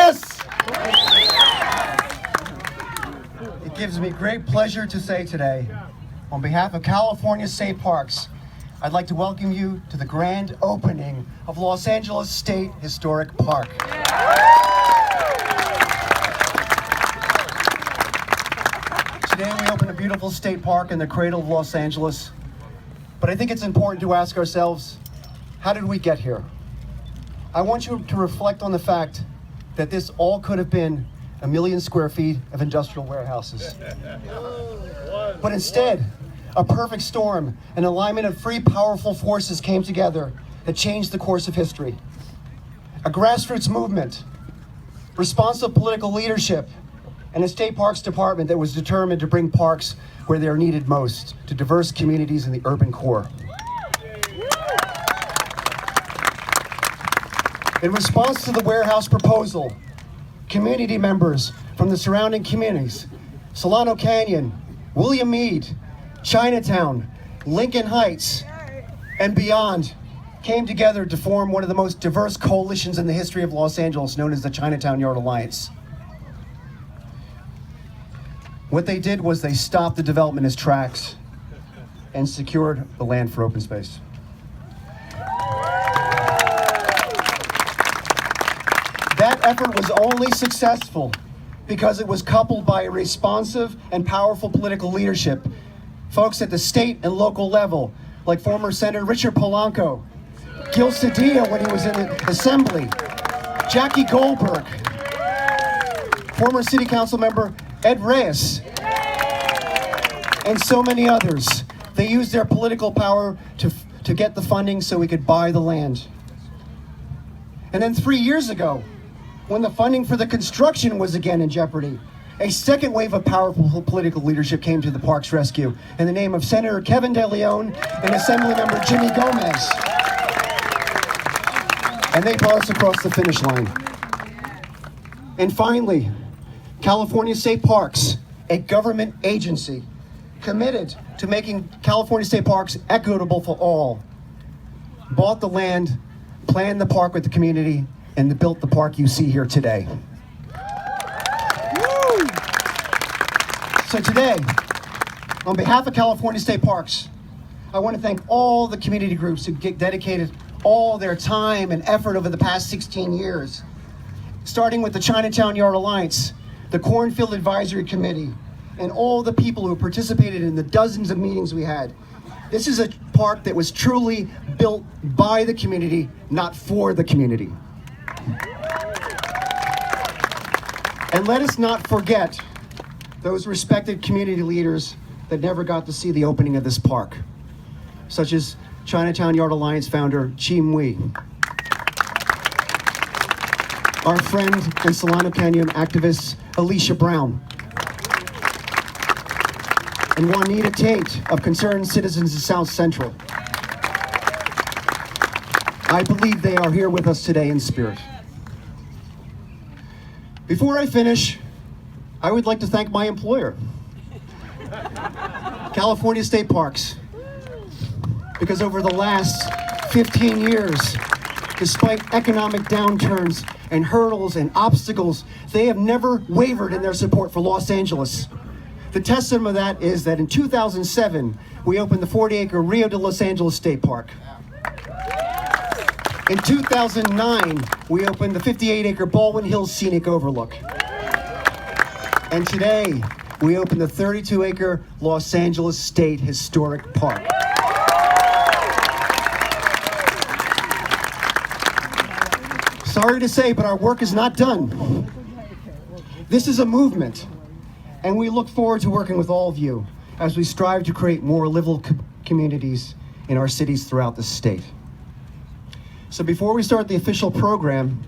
Vegas! It gives me great pleasure to say today, on behalf of California State Parks, I'd like to welcome you to the grand opening of Los Angeles State Historic Park. Today we open a beautiful state park in the cradle of Los Angeles, but I think it's important to ask ourselves, how did we get here? I want you to reflect on the fact that this all could have been 1 million square feet of industrial warehouses. But instead, a perfect storm, an alignment of three powerful forces came together that changed the course of history. A grassroots movement, responsive political leadership, and a state parks department that was determined to bring parks where they are needed most, to diverse communities in the urban core. In response to the warehouse proposal, community members from the surrounding communities, Solano Canyon, William Mead, Chinatown, Lincoln Heights, and beyond came together to form one of the most diverse coalitions in the history of Los Angeles, known as the Chinatown Yard Alliance. What they did was they stopped the development in its tracks and secured the land for open space. That effort was only successful because it was coupled by a responsive and powerful political leadership. Folks at the state and local level, like former Senator Richard Polanco, Gil Cedillo when he was in the Assembly, Jackie Goldberg, former City Council member Ed Reyes, and so many others. They used their political power to get the funding so we could buy the land. And then 3 years ago, when the funding for the construction was again in jeopardy, a second wave of powerful political leadership came to the park's rescue in the name of Senator Kevin De Leon and Assemblymember Jimmy Gomez. And they brought us across the finish line. And finally, California State Parks, a government agency committed to making California State Parks equitable for all, bought the land, planned the park with the community, and built the park you see here today. Woo! So today, on behalf of California State Parks, I want to thank all the community groups who dedicated all their time and effort over the past 16 years, starting with the Chinatown Yard Alliance, the Cornfield Advisory Committee, and all the people who participated in the dozens of meetings we had. This is a park that was truly built by the community, not for the community. And let us not forget those respected community leaders that never got to see the opening of this park, such as Chinatown Yard Alliance founder Chim Wee, our friend and Solano Canyon activist Alicia Brown, and Juanita Tate of Concerned Citizens of South Central. I believe they are here with us today in spirit. Before I finish, I would like to thank my employer, California State Parks, because over the last 15 years, despite economic downturns and hurdles and obstacles, they have never wavered in their support for Los Angeles. The testament of that is that in 2007, we opened the 40-acre Rio de Los Angeles State Park. In 2009, we opened the 58-acre Baldwin Hills Scenic Overlook. And today, we opened the 32-acre Los Angeles State Historic Park. Sorry to say, but our work is not done. This is a movement, and we look forward to working with all of you as we strive to create more livable communities in our cities throughout the state. So before we start the official program,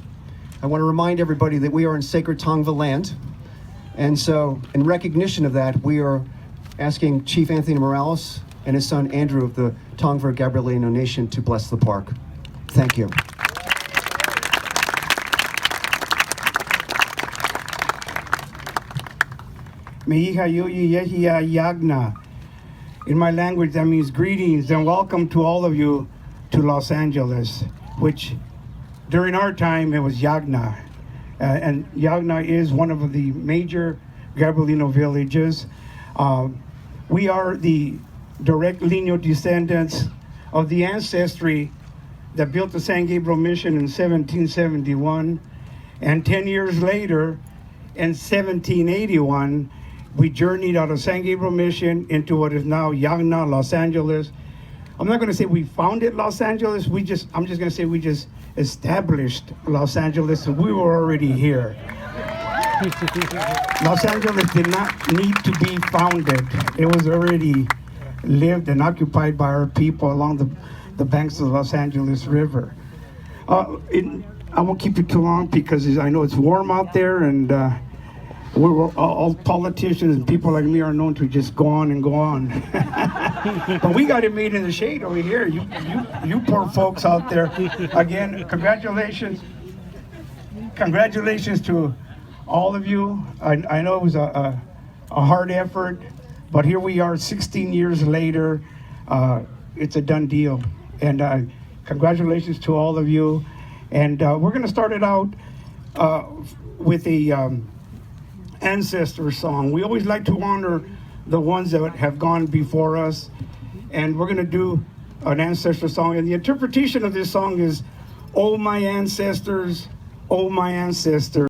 I want to remind everybody that we are in sacred Tongva land. And so in recognition of that, we are asking Chief Anthony Morales and his son Andrew of the Tongva Gabrielino Nation to bless the park. Thank you. Me'iha Yuyi Yehia Yagna. In my language, that means greetings and welcome to all of you to Los Angeles, which during our time, it was Yagna. and Yagna is one of the major Gabrielino villages. We are the direct lineal descendants of the ancestry that built the San Gabriel Mission in 1771, and 10 years later, in 1781, we journeyed out of San Gabriel Mission into what is now Yagna, Los Angeles. I'm not going to say we founded Los Angeles. I'm just going to say we just established Los Angeles, and we were already here. Los Angeles did not need to be founded. It was already lived and occupied by our people along the banks of the Los Angeles River. I won't keep you too long because I know it's warm out there, and we're all politicians and people like me are known to just go on and go on. But we got it made in the shade over here. You poor folks out there. Again, congratulations. Congratulations to all of you. I know it was a hard effort, but here we are 16 years later. It's a done deal. And congratulations to all of you. And we're going to start it out with a ancestor song. We always like to honor the ones that have gone before us. And we're going to do an ancestor song. And the interpretation of this song is, "Oh, my ancestors, oh, my ancestors."